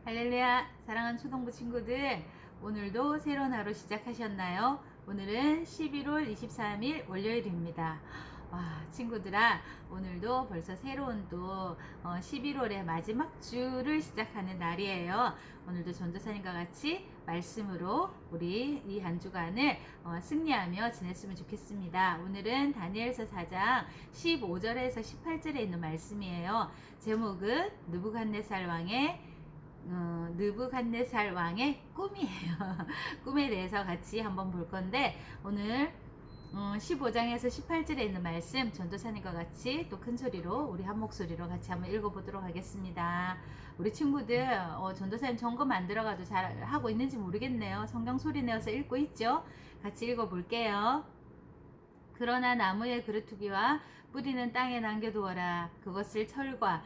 할렐루야, 사랑하는 초등부 친구들, 오늘도 새로운 하루 시작하셨나요? 오늘은 11월 23일 월요일입니다. 와, 친구들아, 오늘도 벌써 새로운 또 11월의 마지막 주를 시작하는 날이에요. 오늘도 전도사님과 같이 말씀으로 우리 이 한 주간을 승리하며 지냈으면 좋겠습니다. 오늘은 다니엘서 4장 15절에서 18절에 있는 말씀이에요. 제목은 느부갓네살 왕의 느부갓네살 왕의 꿈이에요. 꿈에 대해서 같이 한번 볼 건데, 오늘 15장에서 18절에 있는 말씀 전도사님과 같이 또 큰 소리로 우리 한 목소리로 같이 한번 읽어보도록 하겠습니다. 우리 친구들 전도사님 점검 안 들어가도 잘 하고 있는지 모르겠네요. 성경 소리 내어서 읽고 있죠? 같이 읽어볼게요. 그러나 나무의 그루터기와 뿌리는 땅에 남겨두어라. 그것을 철과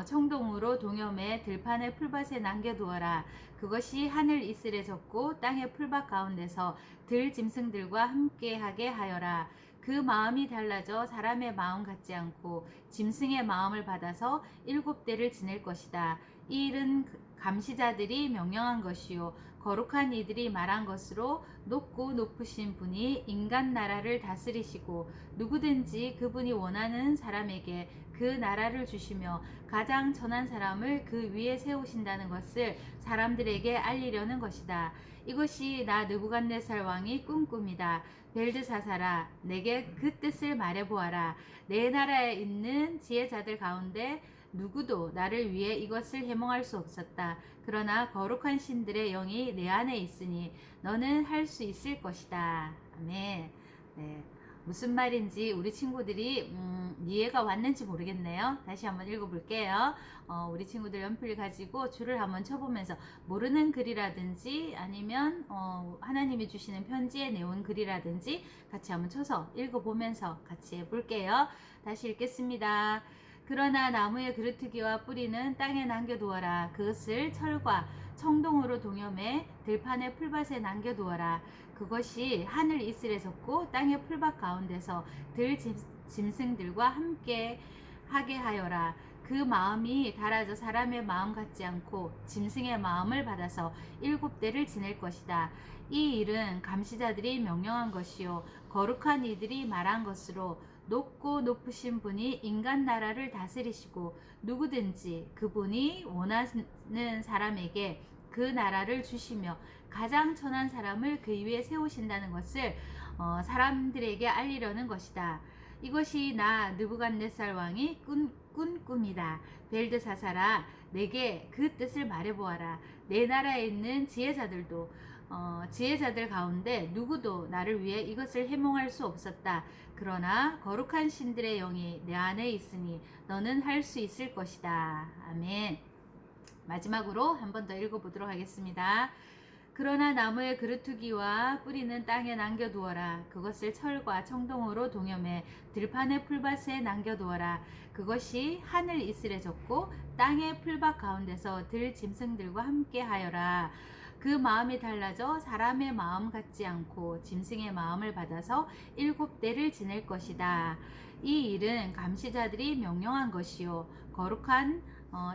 청동으로 동염해 들판의 풀밭에 남겨두어라. 그것이 하늘 이슬에 젖고 땅의 풀밭 가운데서 들 짐승들과 함께하게 하여라. 그 마음이 달라져 사람의 마음 같지 않고 짐승의 마음을 받아서 7대를 지낼 것이다. 이 일은 감시자들이 명령한 것이요 거룩한 이들이 말한 것으로 높고 높으신 분이 인간 나라를 다스리시고 누구든지 그분이 원하는 사람에게 그 나라를 주시며 가장 선한 사람을 그 위에 세우신다는 것을 사람들에게 알리려는 것이다. 이것이 나 느부갓네살 왕이 꾼 꿈이다. 벨드사사라, 내게 그 뜻을 말해보아라. 내 나라에 있는 지혜자들 가운데 누구도 나를 위해 이것을 해몽할 수 없었다. 그러나 거룩한 신들의 영이 내 안에 있으니 너는 할 수 있을 것이다. 아멘. 네. 무슨 말인지 우리 친구들이 이해가 왔는지 모르겠네요. 다시 한번 읽어볼게요. 우리 친구들 연필 가지고 줄을 한번 쳐보면서 모르는 글이라든지 아니면 하나님이 주시는 편지에 내온 글이라든지 같이 한번 쳐서 읽어보면서 같이 해볼게요. 다시 읽겠습니다. 그러나 나무의 그루터기와 뿌리는 땅에 남겨두어라. 그것을 철과 청동으로 동염해 들판의 풀밭에 남겨두어라. 그것이 하늘 이슬에 젖고 땅의 풀밭 가운데서 들 짐승들과 함께 하게 하여라. 그 마음이 달아져 사람의 마음 같지 않고 짐승의 마음을 받아서 7대를 지낼 것이다. 이 일은 감시자들이 명령한 것이요 거룩한 이들이 말한 것으로 높고 높으신 분이 인간 나라를 다스리시고 누구든지 그분이 원하는 사람에게 그 나라를 주시며 가장 천한 사람을 그 위에 세우신다는 것을 사람들에게 알리려는 것이다. 이것이 나 느부갓네살 왕이 꾼 꿈이다. 벨드사사라, 내게 그 뜻을 말해보아라. 내 나라에 있는 지혜자들도 지혜자들 가운데 누구도 나를 위해 이것을 해몽할 수 없었다. 그러나 거룩한 신들의 영이 내 안에 있으니 너는 할 수 있을 것이다. 아멘. 마지막으로 한 번 더 읽어보도록 하겠습니다. 그러나 나무의 그루터기와 뿌리는 땅에 남겨두어라. 그것을 철과 청동으로 동염해 들판의 풀밭에 남겨두어라. 그것이 하늘 이슬에 젖고 땅의 풀밭 가운데서 들 짐승들과 함께 하여라. 그 마음이 달라져 사람의 마음 같지 않고 짐승의 마음을 받아서 7대를 지낼 것이다. 이 일은 감시자들이 명령한 것이요 거룩한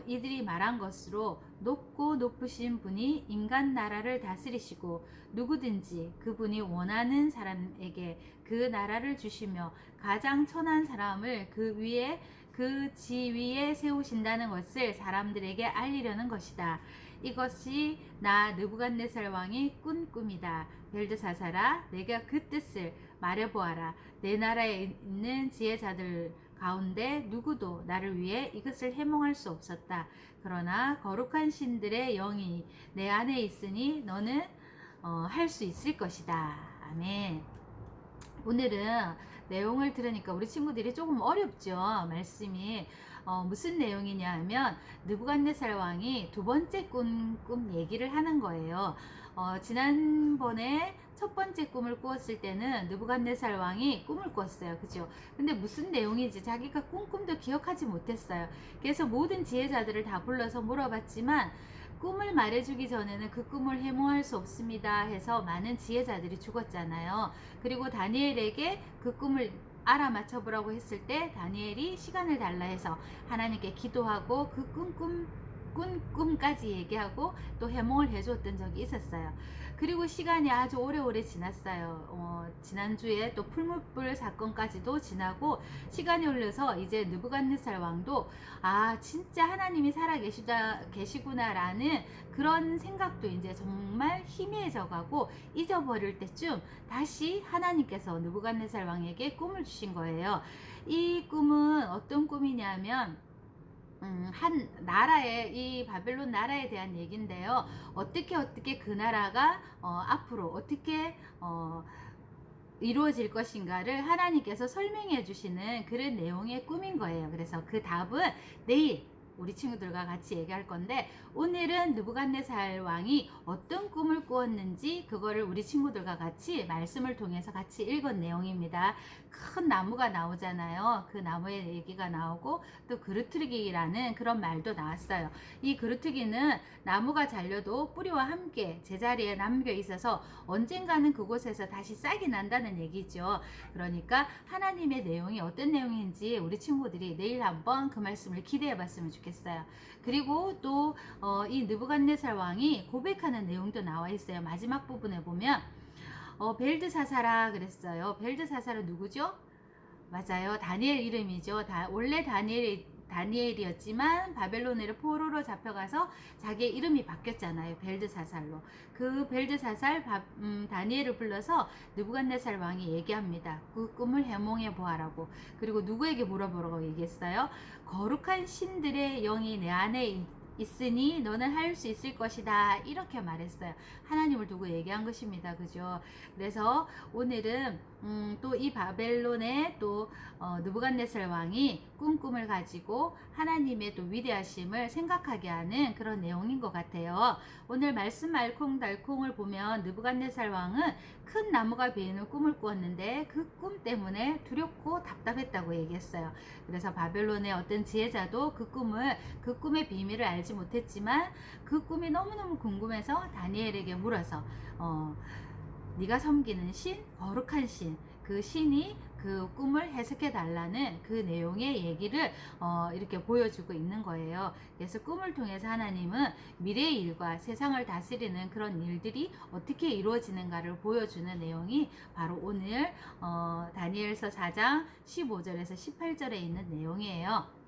이들이 말한 것으로 높고 높으신 분이 인간 나라를 다스리시고 누구든지 그분이 원하는 사람에게 그 나라를 주시며 가장 천한 사람을 그 지위에 세우신다는 것을 사람들에게 알리려는 것이다. 이것이 나 느부갓네살 왕이 꾼 꿈이다. 벨드사사라, 내가 그 뜻을 말해보아라. 내 나라에 있는 지혜자들 가운데 누구도 나를 위해 이것을 해몽할 수 없었다. 그러나 거룩한 신들의 영이 내 안에 있으니 너는 할 수 있을 것이다. 아멘. 오늘은 내용을 들으니까 우리 친구들이 조금 어렵죠. 말씀이 무슨 내용이냐 하면 느부갓네살 왕이 두 번째 꿈 얘기를 하는 거예요. 지난번에 첫 번째 꿈을 꾸었을 때는 느부갓네살 왕이 꿈을 꿨어요. 그죠? 근데 무슨 내용인지 자기가 꾼 꿈도 기억하지 못했어요. 그래서 모든 지혜자들을 다 불러서 물어봤지만 꿈을 말해주기 전에는 그 꿈을 해몽할 수 없습니다 해서 많은 지혜자들이 죽었잖아요. 그리고 다니엘에게 그 꿈을 알아맞혀보라고 했을 때 다니엘이 시간을 달라 해서 하나님께 기도하고 그 꿈까지 얘기하고 또 해몽을 해줬던 적이 있었어요. 그리고 시간이 아주 오래오래 지났어요. 지난주에 또 풀무불 사건까지도 지나고 시간이 흘러서 이제 느부갓네살 왕도 아 진짜 하나님이 계시구나라는 그런 생각도 이제 정말 희미해져 가고 잊어버릴 때쯤 다시 하나님께서 느부갓네살 왕에게 꿈을 주신 거예요. 이 꿈은 어떤 꿈이냐면 한 나라의 이 바벨론 나라에 대한 얘기인데요. 어떻게 그 나라가 앞으로 어떻게 이루어질 것인가를 하나님께서 설명해 주시는 그런 내용의 꿈인 거예요. 그래서 그 답은 내일 우리 친구들과 같이 얘기할 건데 오늘은 느부갓네살 왕이 어떤 꿈을 꾸었는지 그거를 우리 친구들과 같이 말씀을 통해서 같이 읽은 내용입니다. 큰 나무가 나오잖아요. 그 나무의 얘기가 나오고 또 그루트기라는 그런 말도 나왔어요. 이 그루트기는 나무가 잘려도 뿌리와 함께 제자리에 남겨 있어서 언젠가는 그곳에서 다시 싹이 난다는 얘기죠. 그러니까 하나님의 내용이 어떤 내용인지 우리 친구들이 내일 한번 그 말씀을 기대해 봤으면 좋겠어요. 그리고 또 이 느부갓네살 왕이 고백하는 내용도 나와 있어요. 마지막 부분에 보면 벨드사사라 그랬어요. 벨드사사라 누구죠? 맞아요. 다니엘 이름이죠. 원래 다니엘이었지만 바벨론으로 포로로 잡혀가서 자기의 이름이 바뀌었잖아요. 벨드사살로. 그 벨드사살 다니엘을 불러서 느부갓네살 왕이 얘기합니다. 그 꿈을 해몽해 보아라고. 그리고 누구에게 물어보라고 얘기했어요? 거룩한 신들의 영이 내 안에 있으니 너는 할 수 있을 것이다 이렇게 말했어요. 하나님을 두고 얘기한 것입니다. 그죠? 그래서 오늘은 또 이 바벨론의 또 느부갓네살 왕이 꿈을 가지고 하나님의 또 위대하심을 생각하게 하는 그런 내용인 것 같아요. 오늘 말씀 알콩달콩을 보면 느부갓네살 왕은 큰 나무가 베이는 꿈을 꾸었는데 그 꿈 때문에 두렵고 답답했다고 얘기했어요. 그래서 바벨론의 어떤 지혜자도 그 꿈의 비밀을 알지 못했지만 그 꿈이 너무너무 궁금해서 다니엘에게 물어서 네가 섬기는 신, 거룩한 신, 그 신이 그 꿈을 해석해 달라는 그 내용의 얘기를 이렇게 보여주고 있는 거예요. 그래서 꿈을 통해서 하나님은 미래의 일과 세상을 다스리는 그런 일들이 어떻게 이루어지는가를 보여주는 내용이 바로 오늘 다니엘서 4장 15절에서 18절에 있는 내용이에요.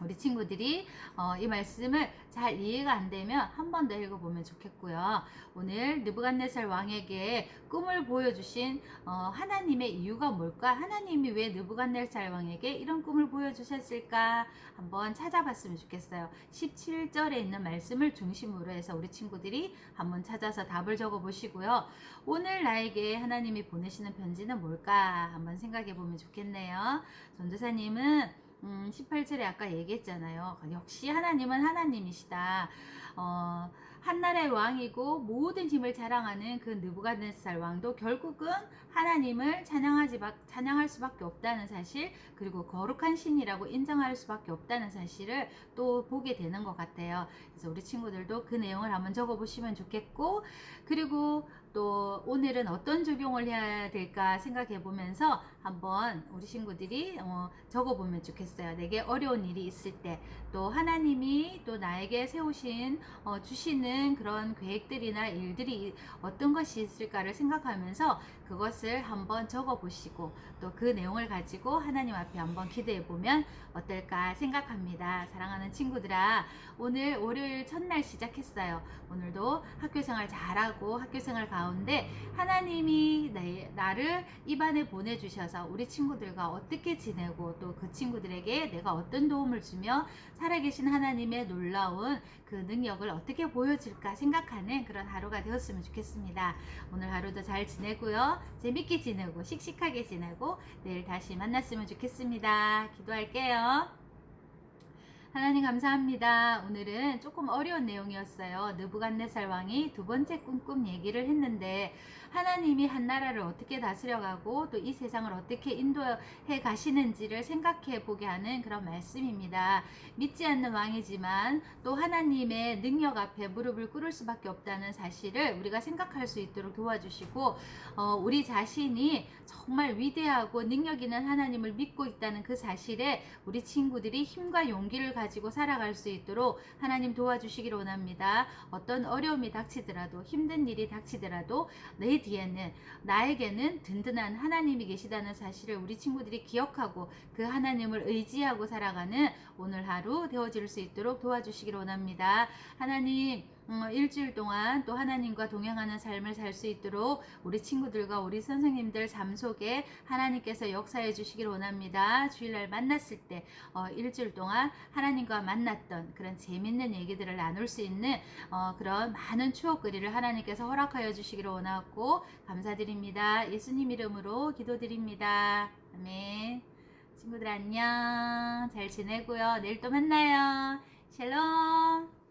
우리 친구들이 이 말씀을 잘 이해가 안 되면 한 번 더 읽어보면 좋겠고요. 오늘 느부갓네살 왕에게 꿈을 보여주신 하나님의 이유가 뭘까? 하나님이 왜 느부갓네살 왕에게 이런 꿈을 보여주셨을까? 한번 찾아봤으면 좋겠어요. 17절에 있는 말씀을 중심으로 해서 우리 친구들이 한번 찾아서 답을 적어보시고요. 오늘 나에게 하나님이 보내시는 편지는 뭘까? 한번 생각해보면 좋겠네요. 전도사님은 18절에 아까 얘기했잖아요. 역시 하나님은 하나님이시다. 한나라의 왕이고 모든 힘을 자랑하는 그 느부갓네살 왕도 결국은 하나님을 찬양할 수밖에 없다는 사실, 그리고 거룩한 신이라고 인정할 수밖에 없다는 사실을 또 보게 되는 것 같아요. 그래서 우리 친구들도 그 내용을 한번 적어보시면 좋겠고, 그리고 또 오늘은 어떤 적용을 해야 될까 생각해 보면서 한번 우리 친구들이 적어보면 좋겠어요. 내게 어려운 일이 있을 때, 또 하나님이 또 나에게 세우신 주시는 그런 계획들이나 일들이 어떤 것이 있을까를 생각하면서 그것을 한번 적어보시고 또 그 내용을 가지고 하나님 앞에 한번 기도해 보면 어떨까 생각합니다. 사랑하는 친구들아, 오늘 월요일 첫날 시작했어요. 오늘도 학교생활 잘하고 학교생활 가운데 하나님이 나를 입안에 보내주셔서 우리 친구들과 어떻게 지내고 또 그 친구들에게 내가 어떤 도움을 주며 살아계신 하나님의 놀라운 그 능력을 어떻게 보여줄까 생각하는 그런 하루가 되었으면 좋겠습니다. 오늘 하루도 잘 지내고요. 재밌게 지내고 씩씩하게 지내고 내일 다시 만났으면 좋겠습니다. 기도할게요. 하나님 감사합니다. 오늘은 조금 어려운 내용이었어요. 느부갓네살 왕이 두 번째 꿈 얘기를 했는데 하나님이 한 나라를 어떻게 다스려가고 또 이 세상을 어떻게 인도해 가시는지를 생각해 보게 하는 그런 말씀입니다. 믿지 않는 왕이지만 또 하나님의 능력 앞에 무릎을 꿇을 수밖에 없다는 사실을 우리가 생각할 수 있도록 도와주시고 우리 자신이 정말 위대하고 능력 있는 하나님을 믿고 있다는 그 사실에 우리 친구들이 힘과 용기를 가지고 살아갈 수 있도록 하나님 도와주시기를 원합니다. 어떤 어려움이 닥치더라도 힘든 일이 닥치더라도 내 뒤에는 나에게는 든든한 하나님이 계시다는 사실을 우리 친구들이 기억하고 그 하나님을 의지하고 살아가는 오늘 하루 되어질 수 있도록 도와주시기를 원합니다. 하나님 일주일 동안 또 하나님과 동행하는 삶을 살 수 있도록 우리 친구들과 우리 선생님들 삶 속에 하나님께서 역사해 주시기를 원합니다. 주일날 만났을 때 일주일 동안 하나님과 만났던 그런 재밌는 얘기들을 나눌 수 있는 그런 많은 추억거리를 하나님께서 허락하여 주시기를 원하고 감사드립니다. 예수님 이름으로 기도드립니다. 아멘. 친구들 안녕. 잘 지내고요. 내일 또 만나요. 샬롬.